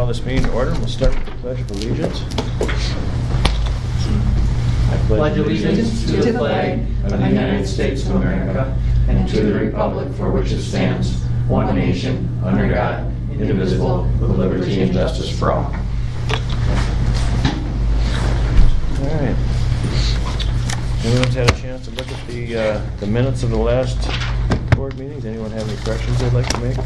call this meeting to order. We'll start with the Pledge of Allegiance. I pledge allegiance to the flag of the United States of America and to the republic for which it stands, one nation, under God, indivisible, with liberty and justice for all. All right. Anyone's had a chance to look at the minutes of the last board meetings? Anyone have any corrections they'd like to make?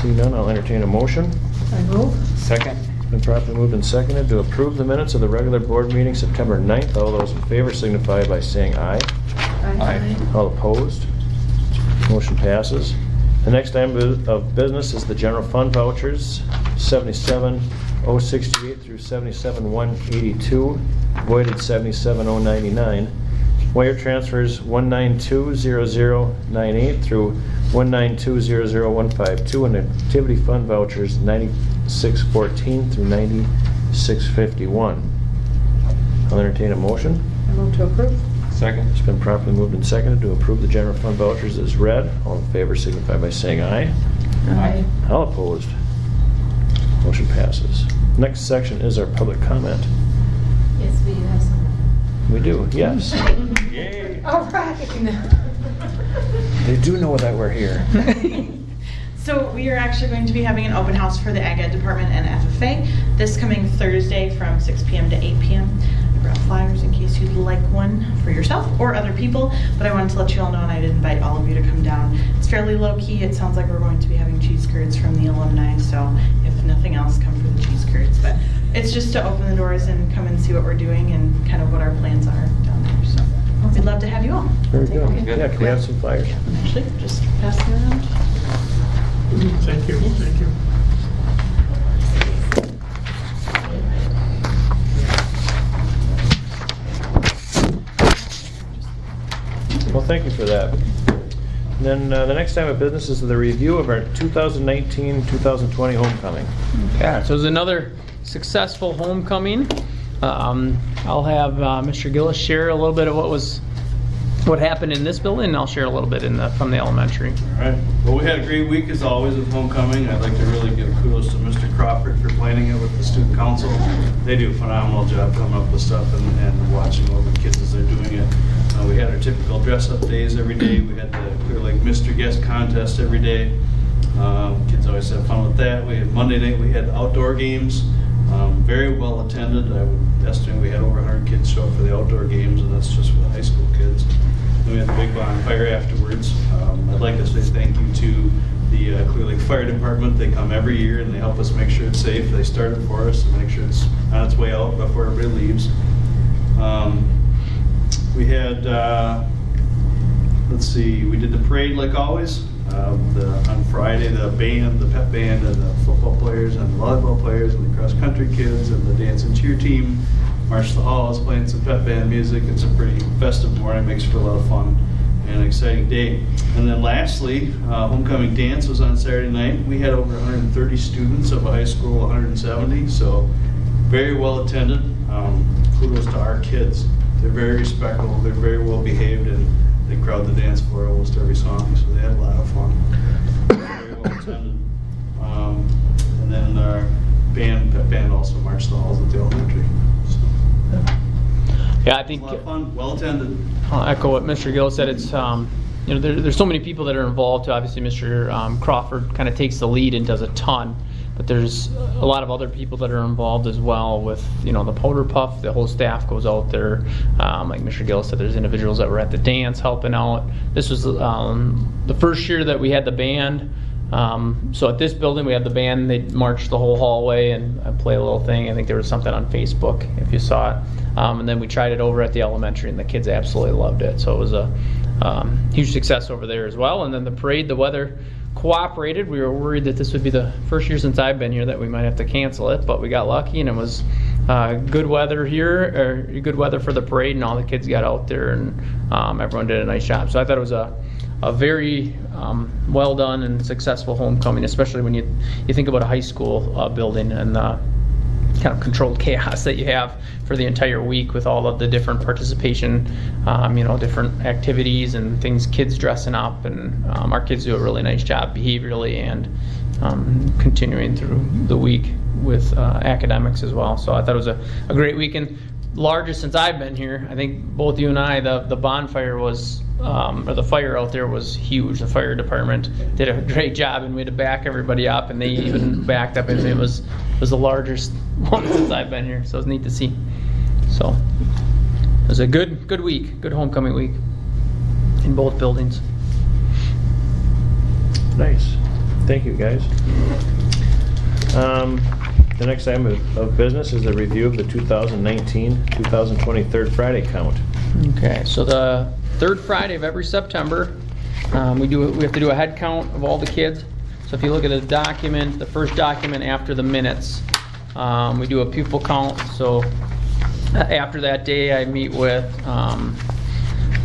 See none, I'll entertain a motion. I move. Second. It's been properly moved and seconded to approve the minutes of the regular board meeting September 9th. All those in favor signify by saying aye. Aye. All opposed? Motion passes. The next item of business is the general fund vouchers, 77,068 through 77,182, voided 77,099. Wire transfers 192,0098 through 192,00152, and activity fund vouchers 9614 through 9651. I'll entertain a motion. I move to approve. Second. It's been properly moved and seconded to approve the general fund vouchers as read. All in favor signify by saying aye. Aye. All opposed? Motion passes. Next section is our public comment. Yes, we have some. We do, yes. Yay! All right. They do know that we're here. So we are actually going to be having an open house for the Ag Ed Department and FFA this coming Thursday from 6 p.m. to 8 p.m. I brought flyers in case you'd like one for yourself or other people, but I wanted to let you all know, and I'd invite all of you to come down. It's fairly low key. It sounds like we're going to be having cheese curds from the alumni, so if nothing else, come for the cheese curds. But it's just to open the doors and come and see what we're doing and kind of what our plans are down there. So we'd love to have you all. Very good. Good. Yeah, can we have some flyers? Actually, just pass them around. Thank you, thank you. Well, thank you for that. And then the next item of business is the review of our 2019-2020 homecoming. Yeah, so it was another successful homecoming. I'll have Mr. Gillis share a little bit of what happened in this building, and I'll share a little bit from the elementary. All right. Well, we had a great week as always with homecoming. I'd like to really give kudos to Mr. Crawford for planning it with the student council. They do a phenomenal job coming up with stuff and watching all the kids as they're doing it. We had our typical dress-up days every day. We had the Clear Lake Mr. Guest contest every day. Kids always have fun with that. We had Monday night, we had outdoor games. Very well attended. I would estimate we had over 100 kids show up for the outdoor games, and that's just for the high school kids. Then we had the big bonfire afterwards. I'd like to say thank you to the Clear Lake Fire Department. They come every year and they help us make sure it's safe. They start it for us and make sure it's on its way out before everybody leaves. We had, let's see, we did the parade like always. On Friday, the band, the pep band, and the football players, and the volleyball players, and the cross-country kids, and the dance and cheer team marched the halls, playing some pep band music. It's a pretty festive morning, makes for a lot of fun and an exciting day. And then lastly, homecoming dance was on Saturday night. We had over 130 students of a high school, 170, so very well attended. Kudos to our kids. They're very respectful, they're very well behaved, and they crowd the dance floor almost every song, so they had a lot of fun. Very well attended. And then our pep band also marched the halls at the elementary. So, Yeah, I think a lot of fun, well attended. I'll echo what Mr. Gill said. It's there's so many people that are involved. Obviously, Mr. Crawford kind of takes the lead and does a ton, but there's a lot of other people that are involved as well with the powder puff. The whole staff goes out there. Like Mr. Gill said, there's individuals that were at the dance helping out. This was the first year that we had the band. So at this building, we had the band. They marched the whole hallway and play a little thing. I think there was something on Facebook if you saw it. And then we tried it over at the elementary, and the kids absolutely loved it. So it was a huge success over there as well. And then the parade, the weather cooperated. We were worried that this would be the first year since I've been here that we might have to cancel it, but we got lucky, and it was good weather here, or good weather for the parade, and all the kids got out there, and everyone did a nice job. So I thought it was a very well done and successful homecoming, especially when you think about a high school building and kind of controlled chaos that you have for the entire week with all of the different participation, different activities and things, kids dressing up, and our kids do a really nice job behaviorally and continuing through the week with academics as well. So I thought it was a great weekend. Largest since I've been here. I think both you and I, the bonfire was, or the fire out there was huge. The fire department did a great job, and we had to back everybody up, and they even backed up, and it was the largest one since I've been here. So it was neat to see. So it was a good week, good homecoming week in both buildings. Nice. Thank you, guys. The next item of business is a review of the 2019-2020 Third Friday count. Okay, so the third Friday of every September, we have to do a head count of all the kids. So if you look at the document, the first document after the minutes, we do a pupil count. So after that day, I meet with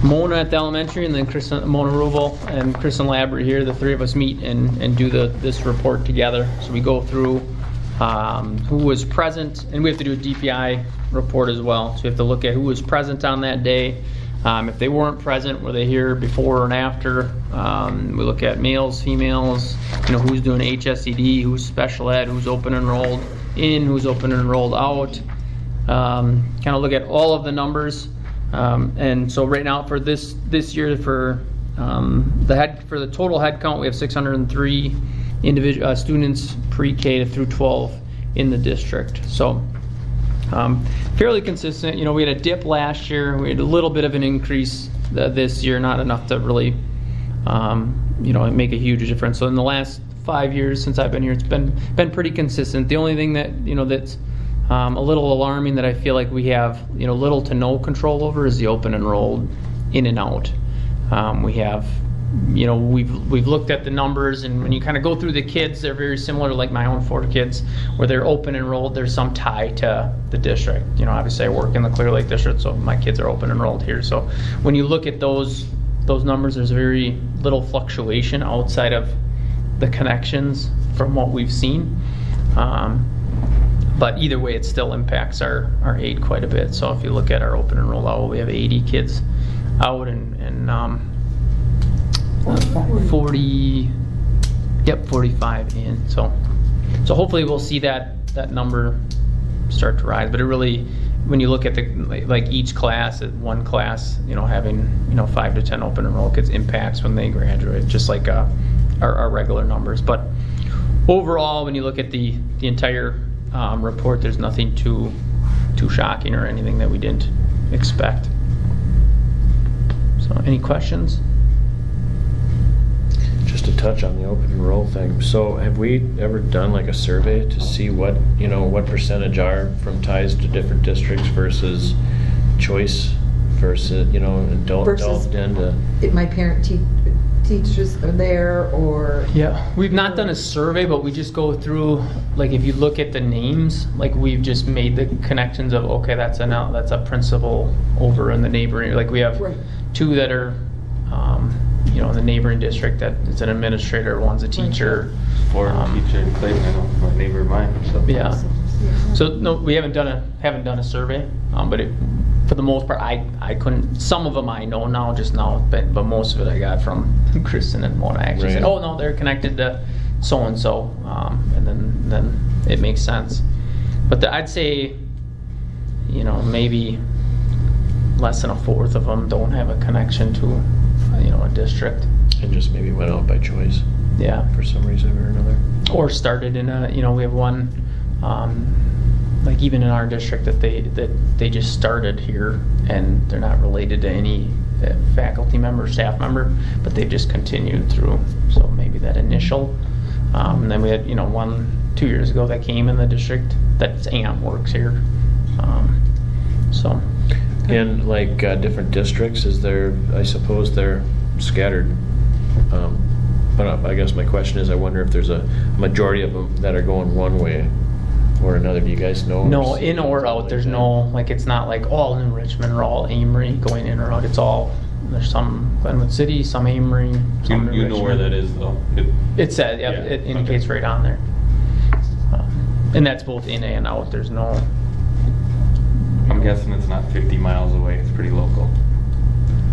Mona at the elementary, and then Mona Rubel and Kristen Labry here. The three of us meet and do this report together. So we go through who was present, and we have to do a DPI report as well. So we have to look at who was present on that day. If they weren't present, were they here before and after? We look at males, females, who's doing HSED, who's special ed, who's open enrolled in, who's open enrolled out. Kind of look at all of the numbers. And so right now for this year, for the total head count, we have 603 individual students pre-K through 12 in the district. So fairly consistent. We had a dip last year. We had a little bit of an increase this year, not enough to really make a huge difference. So in the last 5 years since I've been here, it's been pretty consistent. The only thing that that's a little alarming that I feel like we have little to no control over is the open enrolled in and out. We have we've looked at the numbers, and when you kind of go through the kids, they're very similar to like my own 4 kids, where they're open enrolled. There's some tie to the district. Obviously I work in the Clear Lake district, so my kids are open enrolled here. So when you look at those numbers, there's very little fluctuation outside of the connections from what we've seen. But either way, it still impacts our aid quite a bit. So if you look at our open enrolled out, we have 80 kids out and 45 in. So hopefully we'll see that number start to rise. But it really, when you look at each class, one class, having 5 to 10 open enrolled kids impacts when they graduate, just like our regular numbers. But overall, when you look at the entire report, there's nothing too shocking or anything that we didn't expect. So any questions? Just to touch on the open enroll thing. So have we ever done like a survey to see what percentage are from ties to different districts versus choice versus delved into? If my parent teachers are there, or Yeah, we've not done a survey, but we just go through, like if you look at the names, like we've just made the connections of, okay, that's a principal over in the neighboring, like we have Right. 2 that are in the neighboring district that is an administrator, one's a teacher. Foreign teacher in Clayton, I know, my neighbor of mine. So. Yeah. So no, we haven't done a survey, but for the most part, I couldn't. Some of them I know now, just now, but most of it I got from Kristen and Mona. Actually said, "Oh no, they're connected to so and so," and then it makes sense. But I'd say, maybe less than a fourth of them don't have a connection to, a district. And just maybe went out by choice. Yeah. For some reason or another. Or started in we have one, like even in our district that they just started here, and they're not related to any faculty member, staff member, but they've just continued through. So maybe that initial, and then we had 2 years ago that came in the district that's aunt works here. So. And like different districts, I suppose they're scattered. But I guess my question is, I wonder if there's a majority of them that are going one way or another. Do you guys know? No, in or out. There's no, it's not like all in Richmond or all Amory going in or out. It's all, there's some Glenwood City, some Amory, some You know where that is, though. It says, yeah, it indicates right on there. And that's both in and out. There's no. I'm guessing it's not 50 miles away. It's pretty local.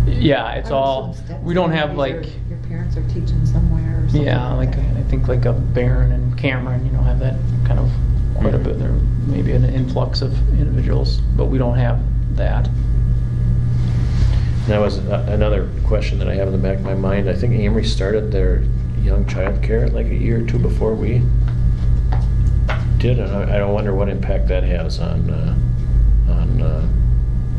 Yeah, it's all. We don't have Your parents are teaching somewhere or something. Yeah, like that. I think like a Barron and Cameron, have that kind of quite a bit. There maybe an influx of individuals, but we don't have that. That was another question that I have in the back of my mind. I think Amory started their young child care like a year or two before we did, and I don't wonder what impact that has on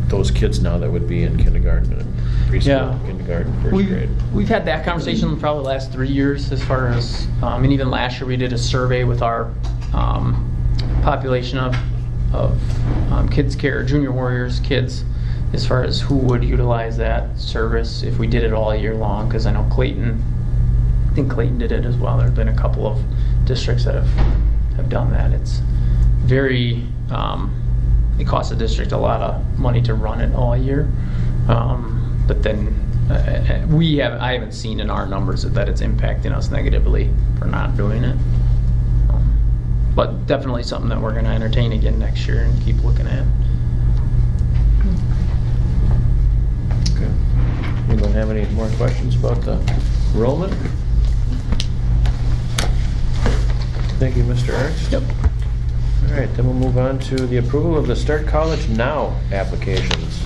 those kids now that would be in kindergarten and preschool, Yeah. kindergarten, first grade. We've had that conversation probably the last 3 years as far as, and even last year we did a survey with our population of kids care, junior warriors kids, as far as who would utilize that service if we did it all year long, because I know I think Clayton did it as well. There have been a couple of districts that have done that. It's very, it costs the district a lot of money to run it all year. But then I haven't seen in our numbers that it's impacting us negatively for not doing it. But definitely something that we're going to entertain again next year and keep looking at. Okay. Anyone have any more questions about the enrollment? Thank you, Mr. Ernst. Yep. All right, then we'll move on to the approval of the Start College Now applications.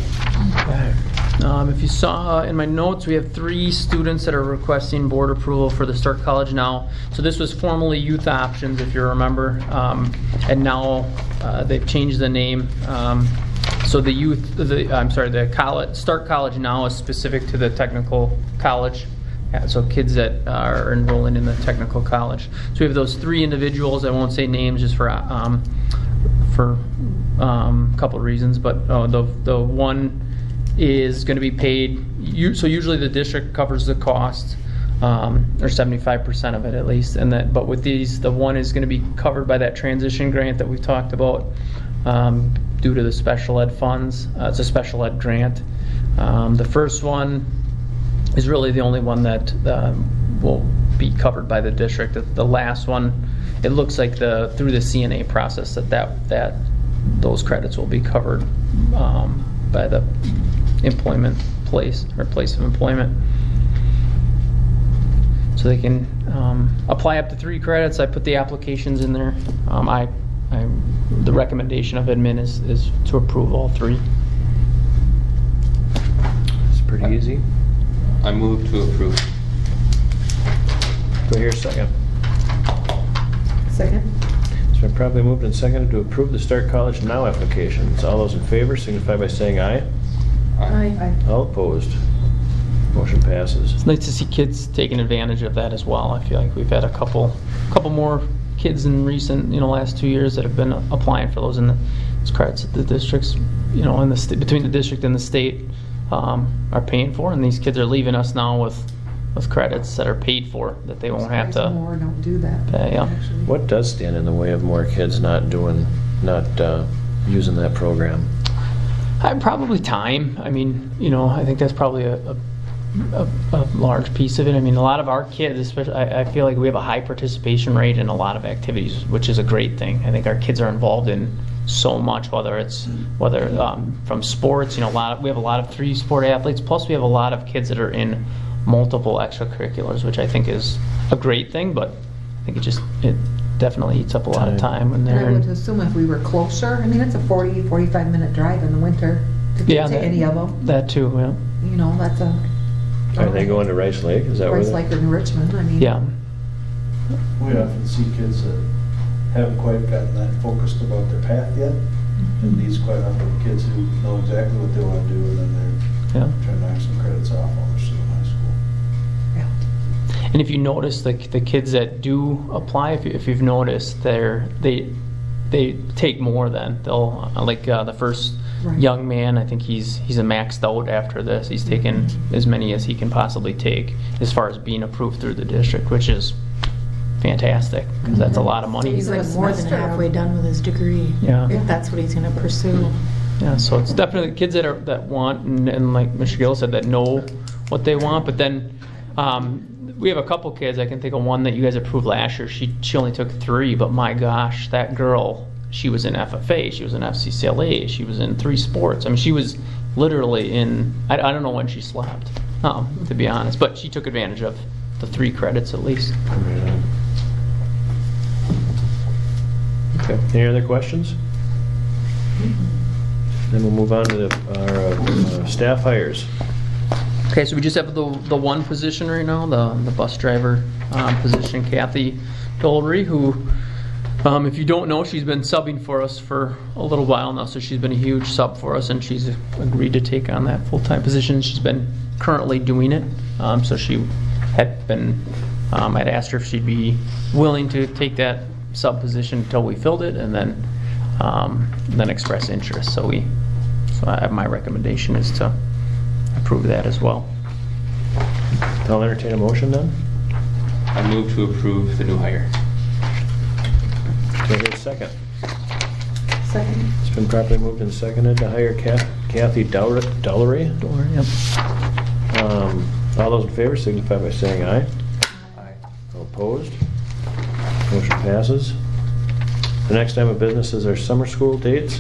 Okay. If you saw in my notes, we have 3 students that are requesting board approval for the Start College Now. So this was formerly Youth Options, if you remember, and now they've changed the name. So the college Start College Now is specific to the technical college. So kids that are enrolling in the technical college. So we have those 3 individuals. I won't say names just for a couple of reasons, but the one is going to be paid. So usually the district covers the cost, or 75% of it at least. But with these, the one is going to be covered by that transition grant that we've talked about, due to the special ed funds. It's a special ed grant. The first one is really the only one that will be covered by the district. The last one, it looks like through the CNA process that those credits will be covered by the employment place or place of employment. So they can apply up to 3 credits. I put the applications in there. The recommendation of admin is to approve all 3. It's pretty easy. I move to approve. Do I hear a second? Second? It's been probably moved and seconded to approve the Start College Now applications. All those in favor signify by saying aye. Aye. All opposed. Motion passes. It's nice to see kids taking advantage of that as well. I feel like we've had a couple more kids in recent, last 2 years that have been applying for those, and those credits that the districts, in the between the district and the state, are paying for, and these kids are leaving us now with credits that are paid for that they won't have to More don't do that. pay. Yeah. Actually. What does stand in the way of more kids not using that program? Probably time. I mean, I think that's probably a large piece of it. I mean, a lot of our kids, especially, I feel like we have a high participation rate in a lot of activities, which is a great thing. I think our kids are involved in so much, whether from sports, we have a lot of 3-sport athletes, plus we have a lot of kids that are in multiple extracurriculars, which I think is a great thing, but I think it definitely eats up a lot of time when And they're I would assume if we were closer, I mean, it's a 45-minute drive in the winter to get to any of them. That too, yeah. That's a... Are they going to Rice Lake? Is that where Rice they- Lake in Richmond, I mean. Yeah. We often see kids that haven't quite gotten that focused about their path yet. And these quite often kids who know exactly what they want to do, and then they're Yeah. trying to knock some credits off while they're still in high school. Yeah. And if you notice, the kids that do apply, if you've noticed, they take more than they'll the first Right. young man. I think he's a maxed out after this. He's taken as many as he can possibly take as far as being approved through the district, which is fantastic because that's a lot of money. He's like more than semester. halfway done with his degree. Yeah. If that's what he's going to pursue. Yeah, so it's definitely kids that want and like Mr. Gill said, that know what they want. But then we have a couple kids. I can think of one that you guys approved last year. She only took 3, but my gosh, that girl, she was in FFA, she was in FCCLA, she was in 3 sports. I mean, she was literally in, I don't know when she slept. to be honest. But she took advantage of the 3 credits at least. Okay, any other questions? Then we'll move on to our staff hires. Okay, so we just have the one position right now, the bus driver position, Kathy Dollery, who, if you don't know, she's been subbing for us for a little while now, so she's been a huge sub for us, and she's agreed to take on that full-time position. She's been currently doing it, so she had been, I'd asked her if she'd be willing to take that sub position until we filled it, and then express interest. So my recommendation is to approve that as well. I'll entertain a motion then. I move to approve the new hire. Do I hear a second? Second. It's been properly moved and seconded to hire Kathy Dollery. Yep. All those in favor signify by saying aye. Aye. All opposed? Motion passes. The next item of business is our summer school dates.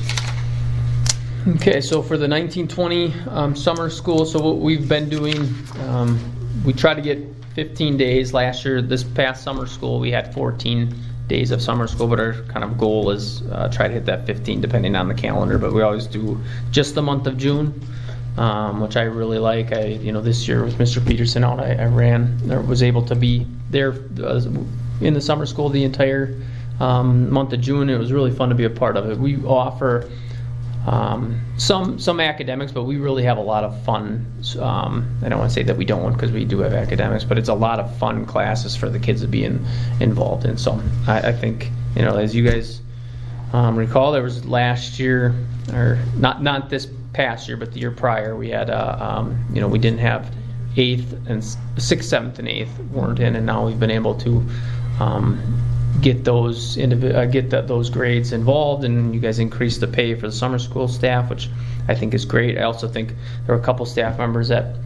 Okay, so for the 1920 summer school, so what we've been doing, we try to get 15 days. Last year, this past summer school, we had 14 days of summer school, but our kind of goal is try to hit that 15 depending on the calendar, but we always do just the month of June, which I really like. This year with Mr. Peterson out, I was able to be there in the summer school the entire month of June. It was really fun to be a part of it. We offer some academics, but we really have a lot of fun. I don't want to say that we don't, because we do have academics, but it's a lot of fun classes for the kids to be involved in. So I think, as you guys recall, there was last year, or not this past year, but the year prior, we had we didn't have 8th and 6th, 7th, and 8th weren't in, and now we've been able to get those those grades involved, and you guys increased the pay for the summer school staff, which I think is great. I also think there were a couple staff members that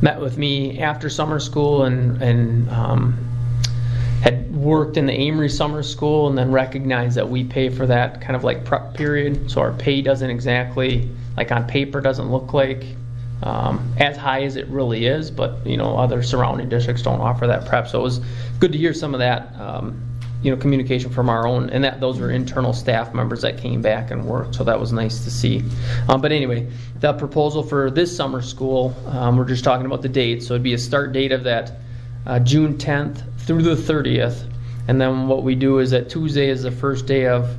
met with me after summer school and had worked in the Amory summer school, and then recognized that we pay for that kind of like prep period, so our pay doesn't exactly, like on paper, doesn't look like as high as it really is, but other surrounding districts don't offer that prep. So it was good to hear some of that communication from our own, and that those were internal staff members that came back and worked, so that was nice to see. But anyway, the proposal for this summer school, we're just talking about the dates, so it'd be a start date of that June 10th through the 30th, and then what we do is that Tuesday is the first day of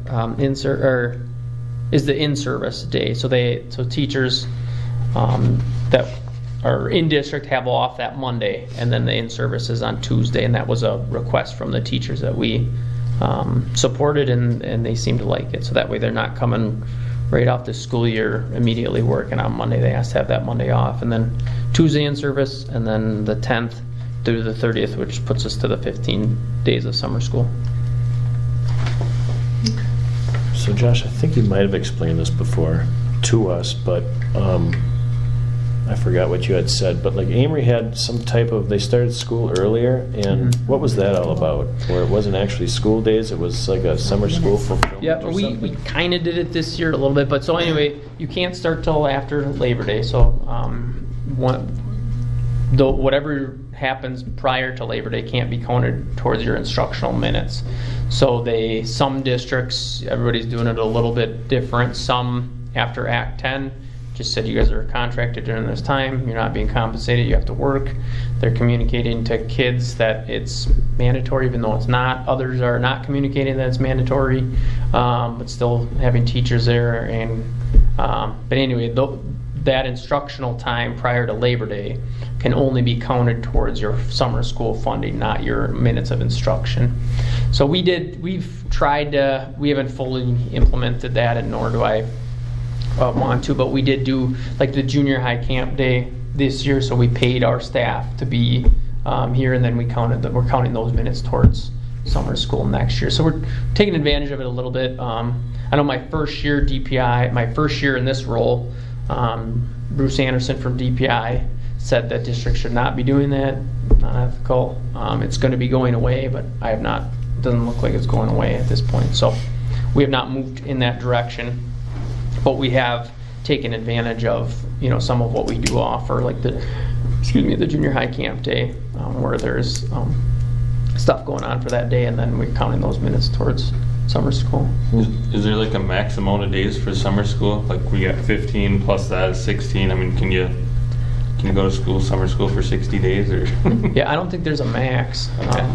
is the in-service day, so teachers that are in district have off that Monday, and then the in-service is on Tuesday, and that was a request from the teachers that we supported, and they seem to like it, so that way they're not coming right off the school year immediately working on Monday. They asked to have that Monday off, and then Tuesday in-service, and then the 10th through the 30th, which puts us to the 15 days of summer school. So Josh, I think you might have explained this before to us, but I forgot what you had said, but like Amory had some type of, they started school earlier, and what was that all about? Where it wasn't actually school days, it was like a summer school fulfillment Yeah, or we something? kind of did it this year a little bit, but so anyway, you can't start till after Labor Day, so whatever happens prior to Labor Day can't be counted towards your instructional minutes. So some districts, everybody's doing it a little bit different. Some after Act 10 just said, you guys are contracted during this time, you're not being compensated, you have to work. They're communicating to kids that it's mandatory even though it's not. Others are not communicating that it's mandatory, but still having teachers there. But anyway, that instructional time prior to Labor Day can only be counted towards your summer school funding, not your minutes of instruction. So we haven't fully implemented that, and nor do I want to, but we did do like the junior high camp day this year, so we paid our staff to be here, and then we're counting those minutes towards summer school next year. So we're taking advantage of it a little bit. I know my first year DPI, my first year in this role, Bruce Anderson from DPI said that districts should not be doing that, not ethical. It's going to be going away, but doesn't look like it's going away at this point. So we have not moved in that direction. But we have taken advantage of, some of what we do offer, like the junior high camp day, where there's stuff going on for that day, and then we're counting those minutes towards summer school. Is there like a max amount of days for summer school? Like we got 15 plus that is 16. I mean, can you go to school, summer school for 60 days or? Yeah, I don't think there's a max. Okay.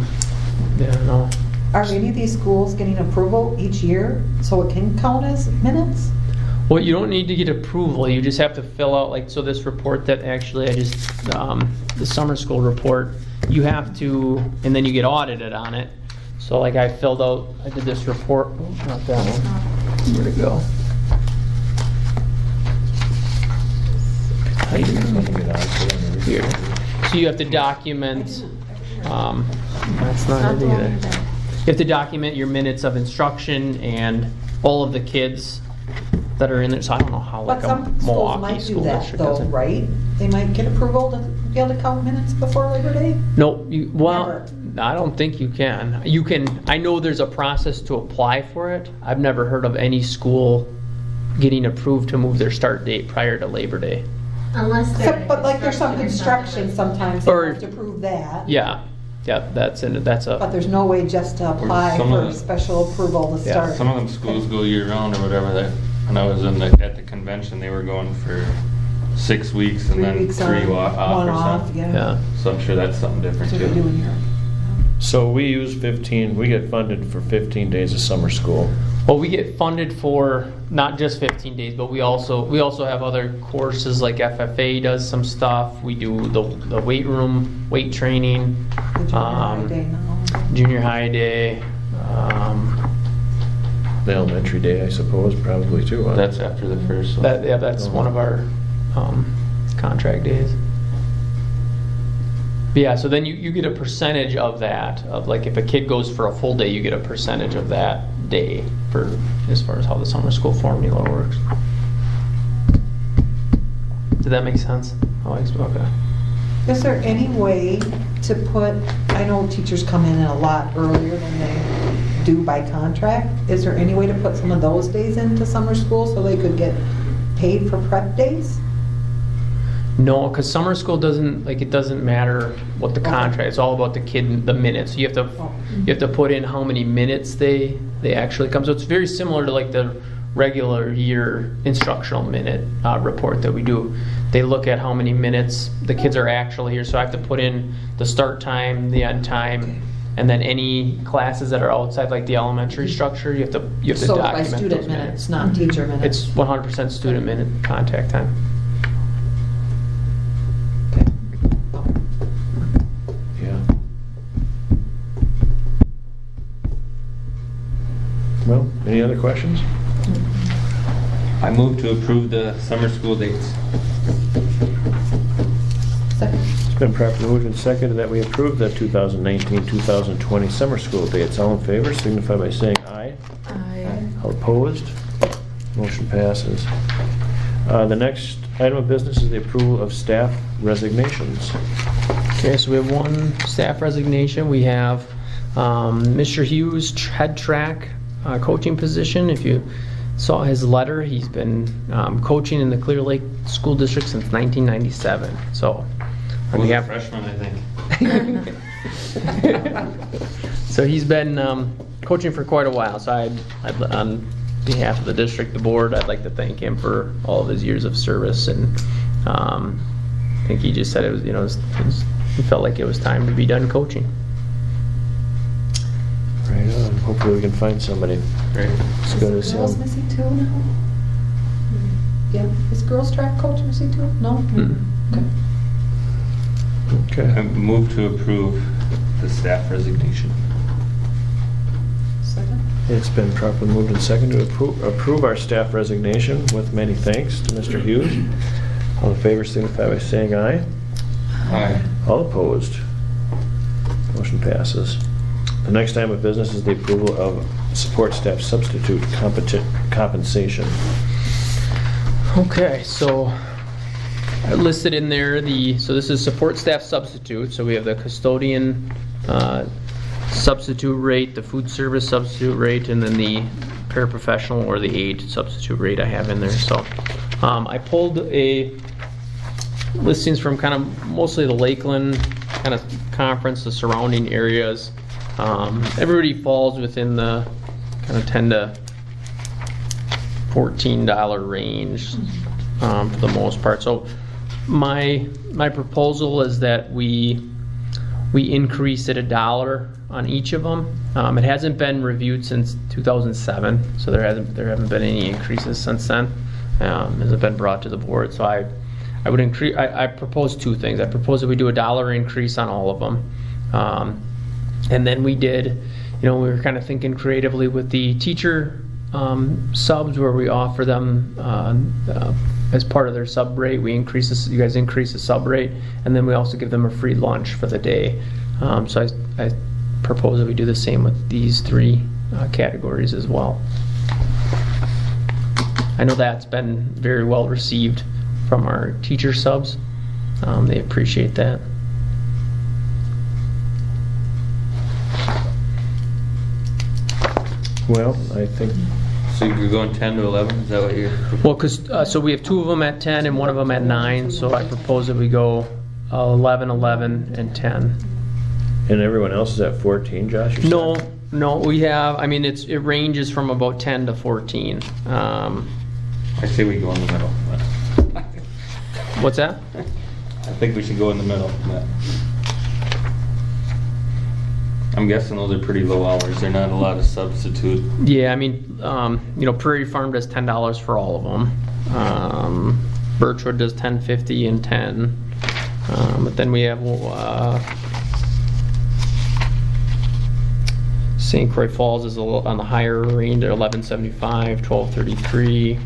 No. Are any of these schools getting approval each year so it can count as minutes? Well, you don't need to get approval. You just have to fill out, so this report that actually the summer school report, you have to, and then you get audited on it. So I did this report, not that one. Where'd it go? Here. So you have to document, that's not it either. You have to document your minutes of instruction and all of the kids that are in there. So I don't know how But like a some schools Milwaukee might do school that district though, does it. right? They might get approval to be able to count minutes before Labor Day? No, Never. I don't think you can. I know there's a process to apply for it. I've never heard of any school getting approved to move their start date prior to Labor Day. Unless they're. But like there's some construction sometimes they Or- have to prove that. Yeah, that's But a, there's no way just to apply some of for the- special approval to Yeah, start. Some of them schools go year round or whatever. When I was at the convention, they were going for 6 weeks and 3 then weeks 3 on, off one or off, something. yeah. So I'm sure that's something different That's what they do too. in Europe. So we use 15, we get funded for 15 days of summer school. Well, we get funded for not just 15 days, but we also have other courses, like FFA does some stuff. We do the weight room, weight training, The junior high day now. junior high day. The elementary day, I suppose, probably too. huh? That's after the first one. That's one of our contract days. But yeah, so then you get a percentage of that, of like if a kid goes for a full day, you get a percentage of that day for as far as how the summer school formula works. Did that make sense? Okay. Is there any way to put, I know teachers come in a lot earlier than they do by contract. Is there any way to put some of those days into summer school so they could get paid for prep days? No, because summer school doesn't matter what the Okay. contract. It's all about the kid, the minutes. You have to put in how many minutes they actually come. So it's very similar to like the regular year instructional minute report that we do. They look at how many minutes the kids are actually here. So I have to put in the start time, the end time, and then any classes that are outside like the elementary structure. You have to So by document student those minutes, not teacher minutes? It's 100% student minute contact time. Yeah. Well, any other questions? I move to approve the summer school dates. Second. It's been properly moved and seconded that we approve the 2019-2020 summer school dates. All in favor signify by saying aye. All opposed? Motion passes. The next item of business is the approval of staff resignations. Okay, so we have one staff resignation. We have Mr. Hughes, head track coaching position. If you saw his letter, he's been coaching in the Clear Lake School District since 1997. So I on was a behalf, freshman, I think. so he's been coaching for quite a while. So on behalf of the district, the board, I'd like to thank him for all of his years of service. And I think he just said it was, he felt like it was time to be done coaching. Right on. Hopefully we can find somebody. Great. As good as Girls him. missing too now? Yeah, is girls track coach missing too? No? Mm. Okay. I Okay. move to approve the staff resignation. Second. It's been properly moved and seconded to approve our staff resignation with many thanks to Mr. Hughes. All in favor signify by saying aye. Aye. All opposed? Motion passes. The next item of business is the approval of support staff substitute compensation. Okay, so listed in there so this is support staff substitute. So we have the custodian substitute rate, the food service substitute rate, and then the paraprofessional or the aide substitute rate I have in there. So I pulled listings from kind of mostly the Lakeland kind of conference, the surrounding areas. Everybody falls within the kind of $10 to $14 range for the most part. So my proposal is that we increase it $1 on each of them. It hasn't been reviewed since 2007, so there haven't been any increases since then. Hasn't been brought to the board. So I would increase. I propose two things. I propose that we do $1 increase on all of them, and then we did. We were kind of thinking creatively with the teacher subs, where we offer them as part of their sub rate. You guys increase the sub rate, and then we also give them a free lunch for the day. So I propose that we do the same with these three categories as well. I know that's been very well received from our teacher subs. They appreciate that. Well, I think, So you're going 10 to 11, is that what you're? Well, so we have two of them at 10 and one of them at 9, so I propose that we go 11, 11, and 10. and everyone else is at 14, Josh? you said? No, we have, it ranges from about 10 to 14. I say we go in the middle. What's that? I think we should go in the middle. I'm guessing those are pretty low hours. They're not a lot of substitute. Yeah, Prairie Farm does $10 for all of them. Birchwood does $10.50 and 10. But then we have St. Croix Falls is a little on the higher range at $11.75, $12.33.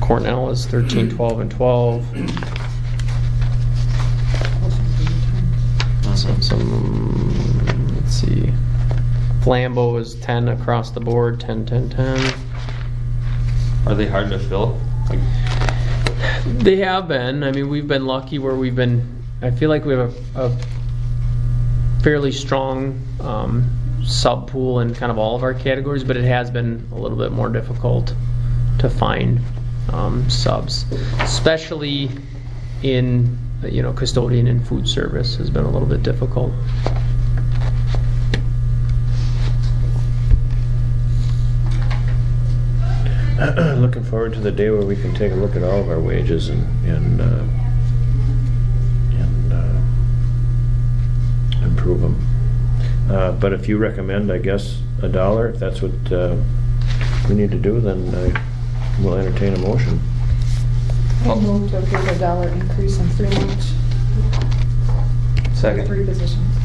Cornell is $13, $12, and $12. Let's see. Flambeau is 10 across the board, 10, 10, 10. Are they hard to fill? They have been. We've been lucky where I feel like we have a fairly strong sub pool in kind of all of our categories, but it has been a little bit more difficult to find subs, especially in custodian and food service has been a little bit difficult. Looking forward to the day where we can take a look at all of our wages and improve them. But if you recommend, I guess, $1, if that's what we need to do, then I will entertain a motion. I'll move to give $1 increase in free lunch. Second. 3 positions.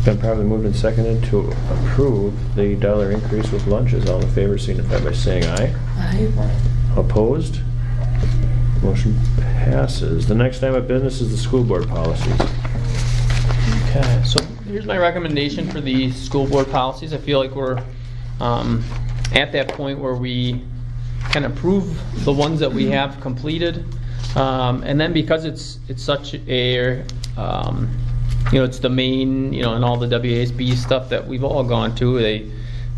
Been probably moved and seconded to approve the $1 increase with lunches. All in favor signify by saying aye. Aye. Opposed? Motion passes. The next item of business is the school board policies. Okay, so here's my recommendation for the school board policies. I feel like we're at that point where we can approve the ones that we have completed, and then because it's such a it's the main and all the WASB stuff that we've all gone to. They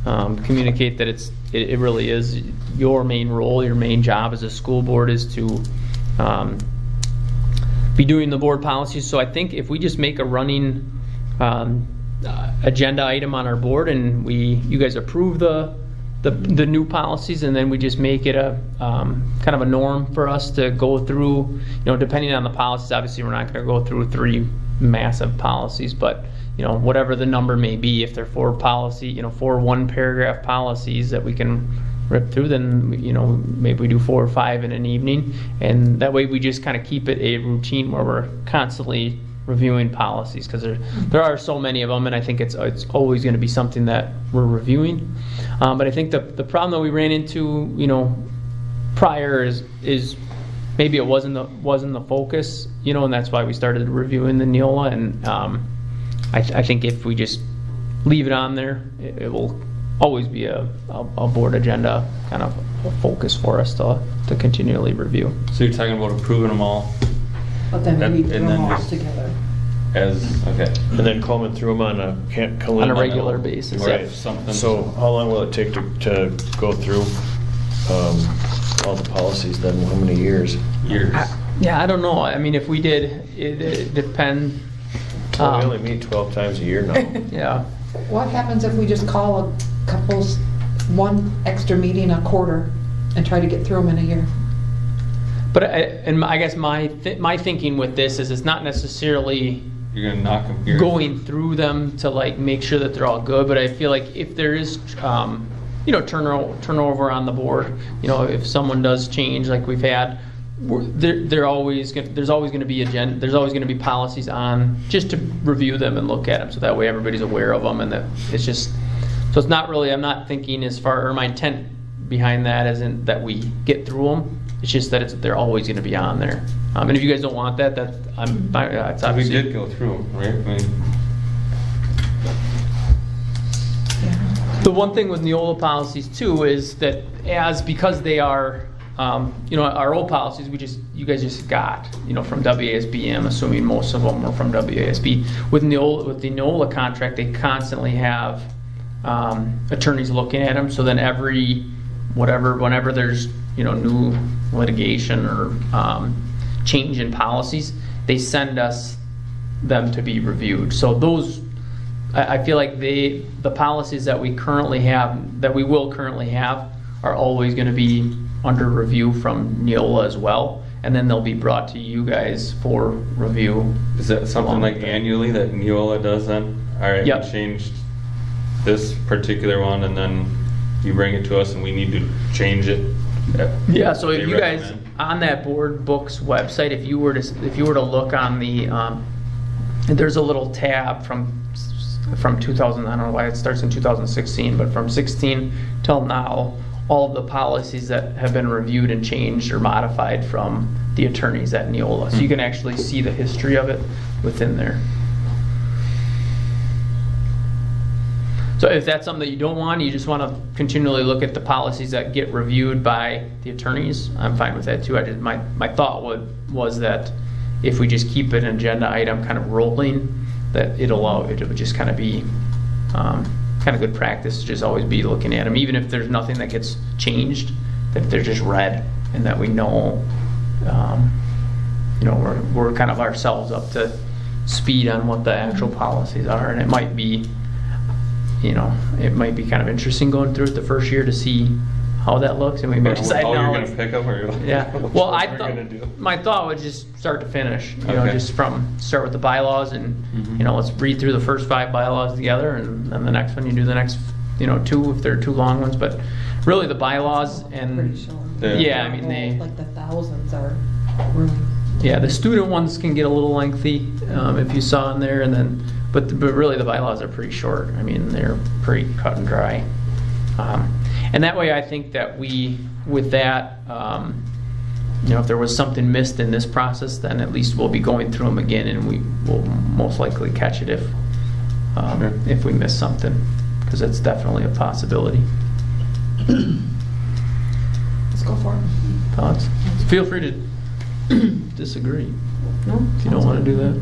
communicate that it really is your main role, your main job as a school board is to be doing the board policies. So I think if we just make a running agenda item on our board and you guys approve the new policies, and then we just make it a kind of a norm for us to go through, depending on the policies. Obviously we're not going to go through 3 massive policies, but whatever the number may be, if they're 4 policy, 4 1-paragraph policies that we can rip through, then maybe we do 4 or 5 in an evening, and that way we just kind of keep it a routine where we're constantly reviewing policies, because there are so many of them, and I think it's always going to be something that we're reviewing. But I think the problem that we ran into prior is maybe it wasn't the focus, and that's why we started reviewing the Neola. And I think if we just leave it on there, it will always be a board agenda kind of a focus for us to continually review. So you're talking about approving them all? But then we And do them then all just- together. Okay. And then combing through them on a regular basis. All yeah. right. Something. So how long will it take to go through all the policies then? How many years? Years. Yeah, I don't know. I mean, if we did, it depend. Well, we only meet 12 times a year now. Yeah. What happens if we just call one extra meeting a quarter and try to get through them in a year? But I guess my thinking with this is it's not necessarily You're gonna knock them. going through them to like make sure that they're all good. But I feel like if there is, turnover on the board, if someone does change like we've had, there's always going to be there's always going to be policies on just to review them and look at them, so that way everybody's aware of them, and that it's just so it's not really. I'm not thinking as far, or my intent behind that isn't that we get through them. It's just that they're always going to be on there. And if you guys don't want that, it's We obviously. did go through them, right? I mean, The one thing with Neola policies too is that because they are, our old policies you guys just got, from WASB. I'm assuming most of them were from WASB. With the Neola contract, they constantly have attorneys looking at them. So then whenever there's new litigation or change in policies, they send us them to be reviewed. So those, I feel like the policies that we will currently have are always going to be under review from Neola as well, and then they'll be brought to you guys for review. is that something like annually that Neola does then? All right, Yep. we changed this particular one, and then you bring it to us, and we need to change it. Yeah, so if They you guys recommend. on that board books website, if you were to look on the, there's a little tab from 2000. I don't know why it starts in 2016, but from 16 till now, all of the policies that have been reviewed and changed or modified from the attorneys at Neola. So you can actually see the history of it within there. So if that's something that you don't want, you just want to continually look at the policies that get reviewed by the attorneys, I'm fine with that too. My thought was that if we just keep an agenda item kind of rolling, that it would just kind of be kind of good practice to just always be looking at them, even if there's nothing that gets changed, that they're just read, and that we know, we're kind of ourselves up to speed on what the actual policies are. And it might be kind of interesting going through it the first year to see how that looks, and we may decide How now. you're gonna pick them, or Yeah. what Well, we're gonna do. my thought was just start to finish. Okay. Just start with the bylaws, and let's read through the first 5 bylaws together, and then the next one you do the next 2 if they're 2 long ones. But really the bylaws and Pretty sure. yeah, I mean they. Like the thousands are really. Yeah, the student ones can get a little lengthy if you saw in there, and then but really the bylaws are pretty short. I mean they're pretty cut and dry, and that way I think that with that, if there was something missed in this process, then at least we'll be going through them again, and we will most likely catch it if we miss something, because it's definitely a possibility. Let's go for it. Thoughts? Feel free to disagree No? if you don't want to do that.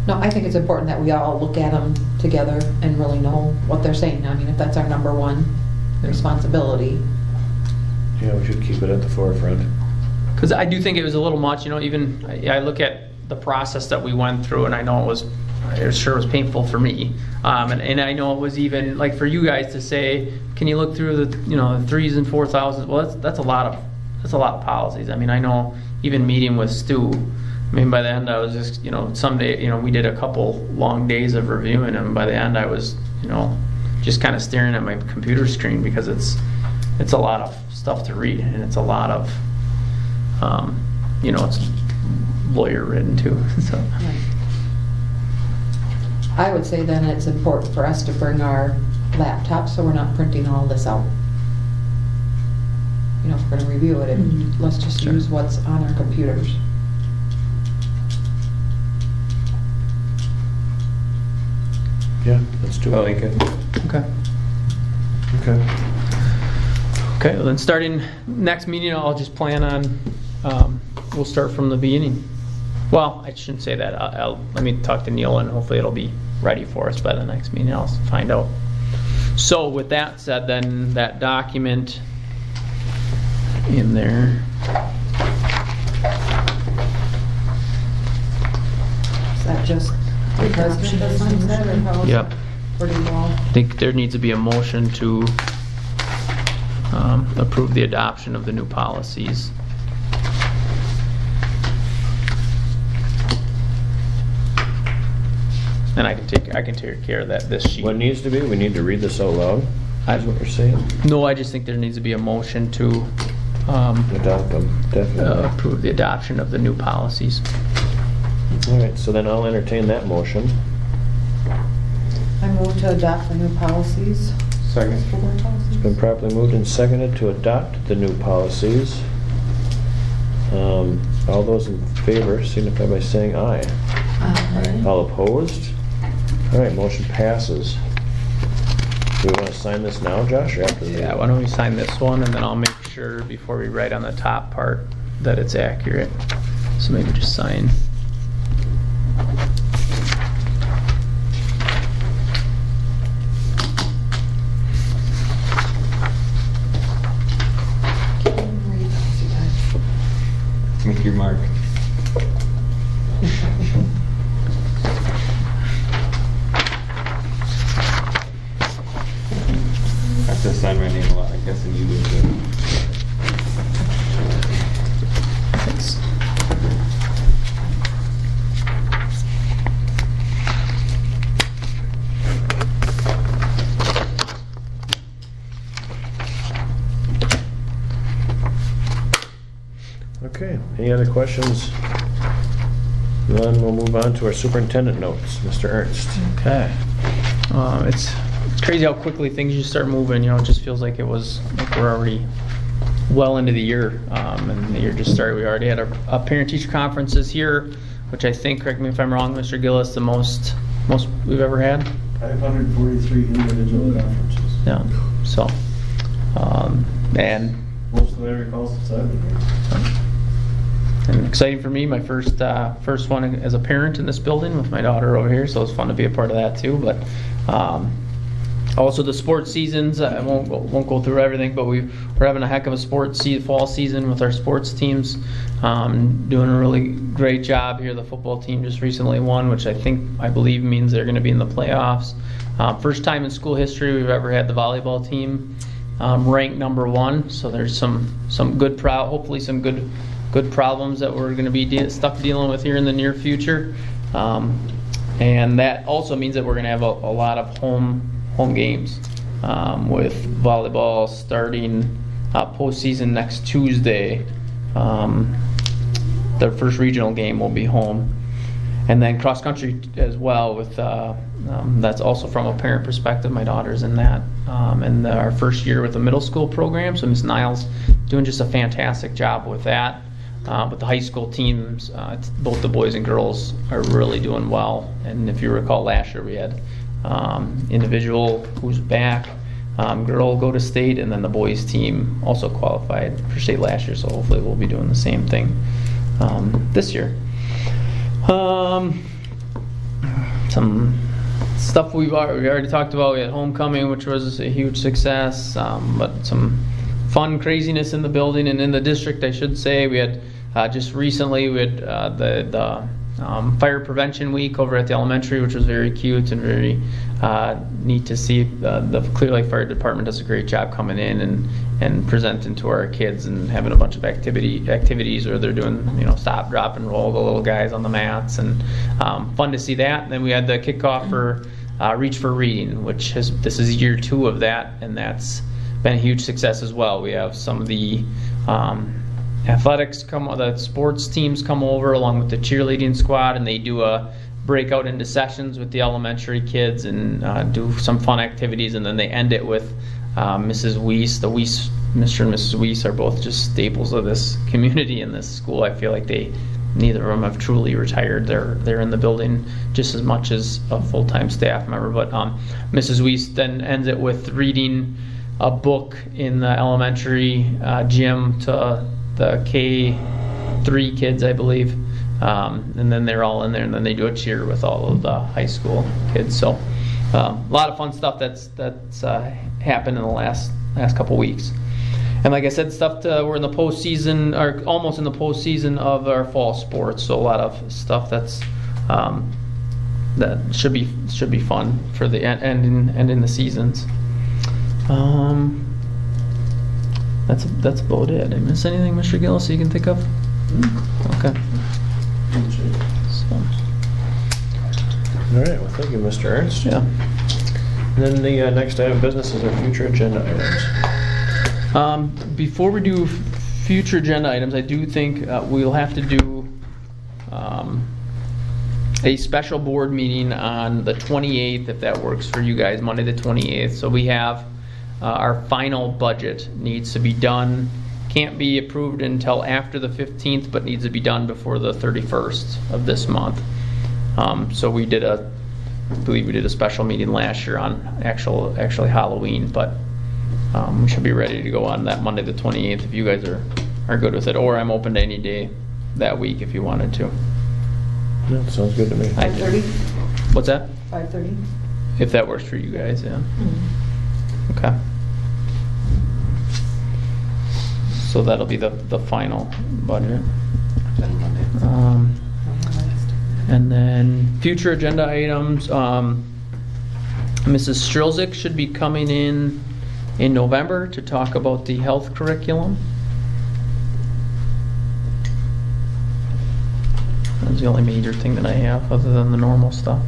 No, I think it's important that we all look at them together and really know what they're saying. I mean, if that's our number one responsibility. Yeah, we should keep it at the forefront. Because I do think it was a little much, even I look at the process that we went through, and I know it sure was painful for me, and I know it was even like for you guys to say, can you look through the the 3s and 4,000s? Well, that's a lot of policies. I mean, I know even meeting with Stu, I mean, by the end I was just someday we did a couple long days of reviewing them. By the end I was just kind of staring at my computer screen, because it's a lot of stuff to read, and it's a lot of it's lawyer written too. So I would say then it's important for us to bring our laptops so we're not printing all this out. If we're going to review it, let's just Sure. use what's on our computers. Yeah, let's do I it. like it. okay. Okay. Okay, well then starting next meeting, I'll just plan on, we'll start from the beginning. Well, I shouldn't say that. Let me talk to Neil, and hopefully it'll be ready for us by the next meeting. I'll find out. So with that said, then that document in there. Is that just the president that signs that, or how? Yep. Or do you all? I think there needs to be a motion to approve the adoption of the new policies. And I can take care of that, this sheet. What needs to be, we need to read this out loud, is what you're saying? No, I just think there needs to be a motion to Adopt them, definitely. approve the adoption of the new policies. All right, so then I'll entertain that motion. I move to adopt the new policies. Second. School board policies. It's been properly moved and seconded to adopt the new policies. All those in favor signify by saying aye. Aye. All opposed? All right, motion passes. Do we want to sign this now, Josh, or after the? Yeah, why don't we sign this one, and then I'll make sure before we write on the top part that it's accurate. So maybe just sign. Make your mark. I have to sign my name a lot, I guess, and you do too. Thanks. Okay, any other questions? Then we'll move on to our superintendent notes, Mr. Ernst. Okay. It's crazy how quickly things just start moving. You know, it just feels like it was like we're already well into the year, and the year just started. We already had our parent-teacher conferences here, which I think, correct me if I'm wrong, Mr. Gillis, the most we've ever had. 543 individual conferences. Yeah. So, and Most of it I recall since I've been here. And exciting for me, my first one as a parent in this building with my daughter over here, so it's fun to be a part of that too. But also the sports seasons, I won't go through everything, but we're having a heck of a fall season with our sports teams, doing a really great job here. The football team just recently won, which I believe means they're going to be in the playoffs. First time in school history we've ever had the volleyball team ranked number 1, so there's some good hopefully some good problems that we're going to be stuck dealing with here in the near future, and that also means that we're going to have a lot of home games, with volleyball starting postseason next Tuesday. Their first regional game will be home, and then cross country as well. With that's also from a parent perspective. My daughter's in that, and our first year with the middle school program. So Ms. Niles doing just a fantastic job with that. But the high school teams, both the boys and girls, are really doing well. And if you recall, last year we had individual who's back, girl go to state, and then the boys team also qualified for state last year. So hopefully we'll be doing the same thing this year. Some stuff we already talked about. We had homecoming, which was a huge success, but some fun craziness in the building and in the district, I should say. We had just recently we had the fire prevention week over at the elementary, which was very cute and very neat to see. The Clear Lake Fire Department does a great job coming in and presenting to our kids and having a bunch of activities where they're doing stop, drop, and roll the little guys on the mats, and fun to see that. And then we had the kickoff for Reach for Reading, this is year 2 of that, and that's been a huge success as well. We have some of the the sports teams come over along with the cheerleading squad, and they do a breakout into sessions with the elementary kids and do some fun activities, and then they end it with Mrs. Weiss. Mr. and Mrs. Weiss are both just staples of this community and this school. I feel like neither of them have truly retired. They're in the building just as much as a full-time staff member. But Mrs. Weiss then ends it with reading a book in the elementary gym to the K3 kids, I believe, And then they're all in there, and then they do a cheer with all of the high school kids. So a lot of fun stuff that's happened in the last couple weeks. And like I said, we're in the postseason, or almost in the postseason of our fall sports. So a lot of stuff that should be fun for the end in the seasons. That's about it. Did I miss anything, Mr. Gillis, you can think of? Okay. So, All right, well, thank you, Mr. Ernst. yeah. And then the next item of business is our future agenda items. Before we do future agenda items, I do think we'll have to do a special board meeting on the 28th, if that works for you guys, Monday the 28th. So we have our final budget needs to be done. Can't be approved until after the 15th, but needs to be done before the 31st of this month. So I believe we did a special meeting last year on actually Halloween, but we should be ready to go on that Monday the 28th if you guys are good with it, or I'm open to any day that week if you wanted to. No, sounds good to me. 5:30? What's that? 5:30? If that works for you guys, yeah. Okay. So that'll be the final budget. And then future agenda items, Mrs. Strilzik should be coming in November to talk about the health curriculum. That's the only major thing that I have other than the normal stuff,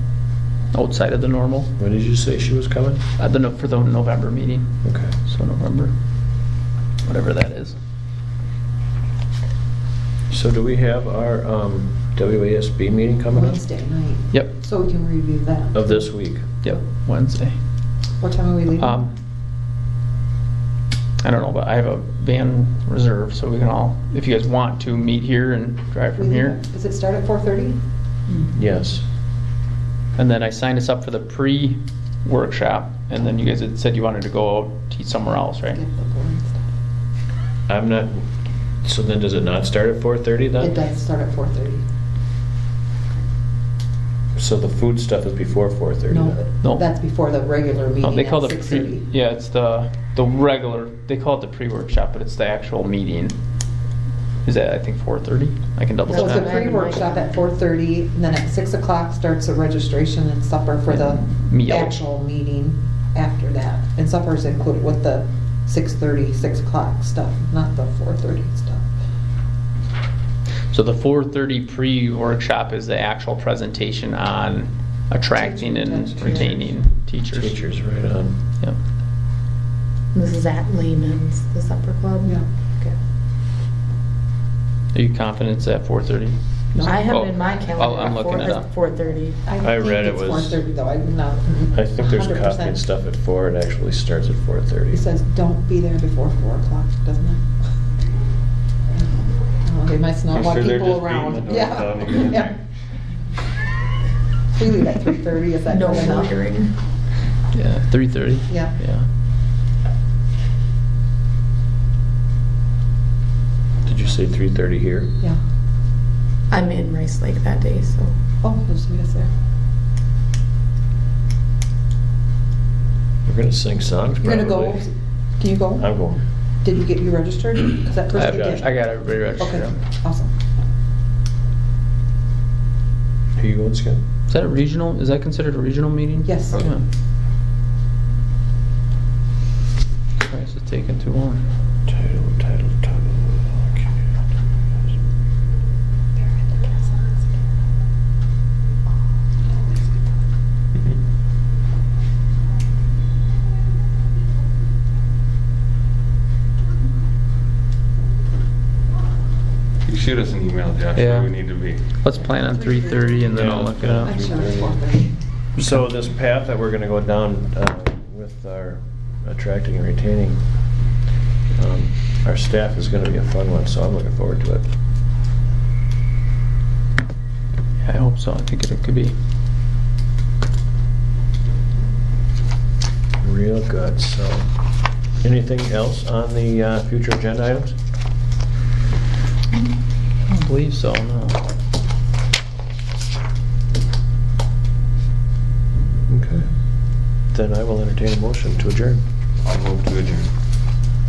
outside of the normal. When did you say she was coming? For the November meeting. Okay. So November, whatever that is. So do we have our WASB meeting coming up? Wednesday night, Yep, so we can review that. Of this week? yep, Wednesday. What time are we leaving? I don't know, but I have a van reserved, so we can all, if you guys want to, meet here and drive from here. Does it start at 4:30? Yes. And then I signed us up for the pre-workshop, and then you guys had said you wanted to go out to eat somewhere else, right? I'm not, so then does it not start at 4:30 then? It does start at 4:30. So the food stuff is before 4:30 No, then? No. that's before the regular No, meeting they at call it 6:30. yeah, it's the regular, they call it the pre-workshop, but it's the actual meeting. Is that, I think, 4:30? I can double So it's a check. pre-workshop at 4:30, and then at 6 o'clock starts the registration and supper for the Meal. actual meeting after that. And supper is included with the 6:30, 6 o'clock stuff, not the 4:30 stuff. So the 4:30 pre-workshop is the actual presentation on attracting and Teaching. retaining teachers. Teachers, right on. Yep. This is at Layman's, the supper club? Yeah. Okay. Are you confident it's at 4:30? I have Oh, it in my calendar I'm looking it up. 4:30. I read it think was- it's 4:30 though, I'm not I think there's 100%. coffee and stuff at 4, it actually starts at 4:30. It says don't be there before 4 o'clock, doesn't it? Oh, they must not I'm want sure they're people just beating around. the door Yeah. down to get in Yeah. there. We leave at 3:30, is that No good enough? loitering. Yeah, 3:30? Yeah. Yeah. Did you say 3:30 here? Yeah. I'm in Rice Lake that day, so. Oh, just meet us there. We're gonna sing songs You're probably. gonna go, can you go? I'm going. Did you get you registered? Is that first you did? I got everybody registered. Okay, awesome. Are you going, Scott? Is that a regional, is that considered a regional meeting? Yes. Yeah. Christ, it's taking too long. Title. Okay. You shoot us an email, Josh, Yeah. where we need to be. Let's plan on 3:30 and then I'll look it up. I'm sure it's 4:30. So this path that we're gonna go down with our attracting and retaining, our staff is gonna be a fun one, so I'm looking forward to it. I hope so. I think it could be. Real good, so. Anything else on the future agenda items? I don't believe so, no. then I will entertain a motion to adjourn. I'll move to adjourn.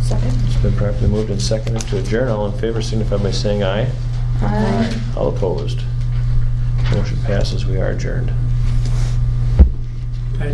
Second? It's been properly moved and seconded to adjourn. All in favor signify by saying aye. Aye. All opposed. Motion passes. We are adjourned.